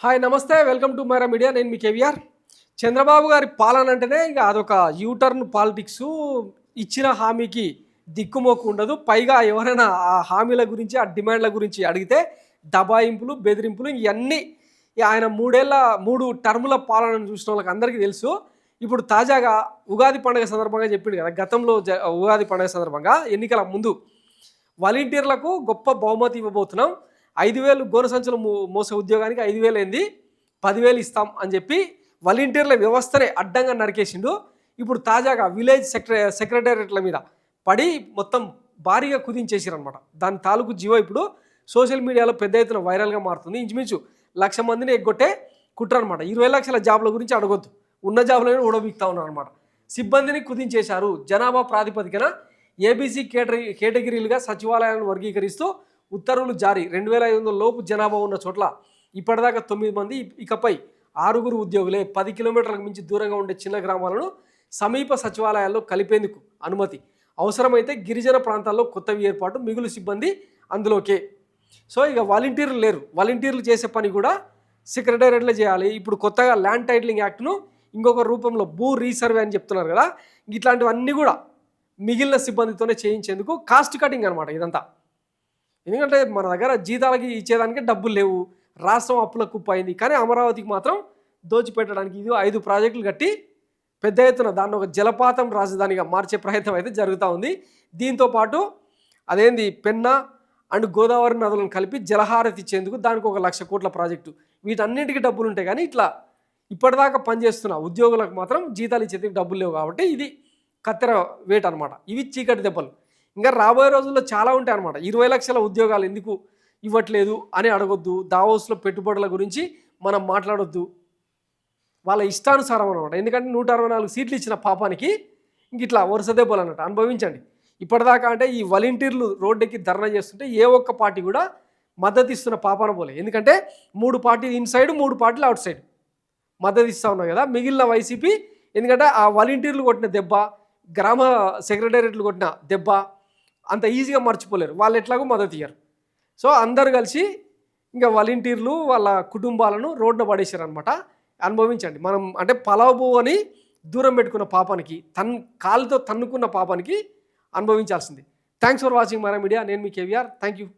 Hi నమస్తే welcome to Myra Media. నేను మీ కేవీఆర్. చంద్రబాబు గారి పాలన అంటేనే ఇక అదొక యూటర్న్ పాలిటిక్స్. ఇచ్చిన హామీకి దిక్కుమోకు ఉండదు. పైగా ఎవరైనా ఆ హామీల గురించి, ఆ డిమాండ్ల గురించి అడిగితే దబాయింపులు, బెదిరింపులు ఇవన్నీ ఆయన మూడు టర్ముల పాలనను చూసిన వాళ్ళకి అందరికీ తెలుసు. ఇప్పుడు తాజాగా ఉగాది పండుగ సందర్భంగా చెప్పిండు కదా, గతంలో ఉగాది పండుగ సందర్భంగా ఎన్నికల ముందు వాలంటీర్లకు గొప్ప బహుమతి ఇవ్వబోతున్నాం, 5,000 గోనె సంచులు మోసే ఉద్యోగానికి 5,000 ఏంది 10,000 ఇస్తాం అని చెప్పి వాలంటీర్ల వ్యవస్థనే అడ్డంగా నరికేసిండు. ఇప్పుడు తాజాగా విలేజ్ సెక్రటేరియట్ల మీద పడి మొత్తం భారీగా కుదించేసారనమాట. దాని తాలూకు జీవో ఇప్పుడు సోషల్ మీడియాలో పెద్ద ఎత్తున వైరల్గా మారుతుంది. ఇంచుమించు 1,00,000 మందిని ఎగ్గొట్టే కుట్ర అనమాట. 20 లక్షల జాబ్ల గురించి అడగొద్దు, ఉన్న జాబ్లను ఊడబీక్తా ఉన్నారు అనమాట. సిబ్బందిని కుదించేశారు. జనాభా ప్రాతిపదికన ఏబీసీ కేటగిరీలుగా సచివాలయాలను వర్గీకరిస్తూ ఉత్తర్వులు జారీ. 2,500 లోపు జనాభా ఉన్న చోట్ల ఇప్పటిదాకా 9 మంది, ఇకపై 6 ఉద్యోగులే. 10 కిలోమీటర్లకు మించి దూరంగా ఉండే చిన్న గ్రామాలను సమీప సచివాలయాల్లో కలిపేందుకు అనుమతి. అవసరమైతే గిరిజన ప్రాంతాల్లో కొత్తవి ఏర్పాటు, మిగులు సిబ్బంది అందులోకే. సో ఇక వాలంటీర్లు లేరు. వాలంటీర్లు చేసే పని కూడా సెక్రటేరియట్లో చేయాలి. ఇప్పుడు కొత్తగా ల్యాండ్ టైటిలింగ్ యాక్ట్ను ఇంకొక రూపంలో భూ రీసర్వే అని చెప్తున్నారు కదా, ఇట్లాంటివన్నీ కూడా మిగిలిన సిబ్బందితోనే చేయించేందుకు కాస్ట్ కటింగ్ అనమాట ఇదంతా. ఎందుకంటే మన దగ్గర జీతాలకి ఇచ్చేదానికి డబ్బులు లేవు, రాష్ట్రం అప్పుల కుప్పైంది. కానీ అమరావతికి మాత్రం దోచిపెట్టడానికి ఇది 5 ప్రాజెక్టులు కట్టి పెద్ద ఎత్తున దాన్ని ఒక జలపాతం రాజధానిగా మార్చే ప్రయత్నం అయితే జరుగుతూ ఉంది. దీంతోపాటు అదేంది పెన్నా అండ్ గోదావరి నదులను కలిపి జలహారతి ఇచ్చేందుకు దానికి ఒక 1,00,000 కోట్ల ప్రాజెక్టు. వీటన్నిటికీ డబ్బులు ఉంటాయి, కానీ ఇట్లా ఇప్పటిదాకా పనిచేస్తున్న ఉద్యోగులకు మాత్రం జీతాలు ఇచ్చేందుకు డబ్బులు లేవు. కాబట్టి ఇది కత్తెర వేట అనమాట. ఇవి చీకటి దెబ్బలు. ఇంకా రాబోయే రోజుల్లో చాలా ఉంటాయి అనమాట. 20 లక్షల ఉద్యోగాలు ఎందుకు ఇవ్వట్లేదు అని అడగొద్దు. దావోస్లో పెట్టుబడుల గురించి మనం మాట్లాడొద్దు. వాళ్ళ ఇష్టానుసారం అనమాట. ఎందుకంటే 164 సీట్లు ఇచ్చిన పాపానికి ఇంక ఇట్లా వరుస దెబ్బలు అన్నట్టు అనుభవించండి. ఇప్పటిదాకా అంటే ఈ వాలంటీర్లు రోడ్డెక్కి ధర్నా చేస్తుంటే ఏ ఒక్క పార్టీ కూడా మద్దతు ఇస్తున్న పాపాన పోలే. ఎందుకంటే 3 పార్టీలు ఇన్సైడ్, 3 పార్టీలు అవుట్ సైడ్ మద్దతు ఇస్తూ ఉన్నాయి కదా. మిగిలిన వైసీపీ ఎందుకంటే ఆ వాలంటీర్లు కొట్టిన దెబ్బ, గ్రామ సెక్రటేరియట్లు కొట్టిన దెబ్బ అంత ఈజీగా మర్చిపోలేరు. వాళ్ళు ఎట్లాగో మద్దతు ఇయ్యరు. సో అందరు కలిసి ఇంకా వాలంటీర్లు వాళ్ళ కుటుంబాలను రోడ్డున పడేశారు అనమాట. అనుభవించండి. మనం అంటే పలావు అని దూరం పెట్టుకున్న పాపానికి, కాలుతో తన్నుకున్న పాపానికి అనుభవించాల్సింది. Thanks for watching Myra Media. నేను మీ కేవీఆర్. Thank you.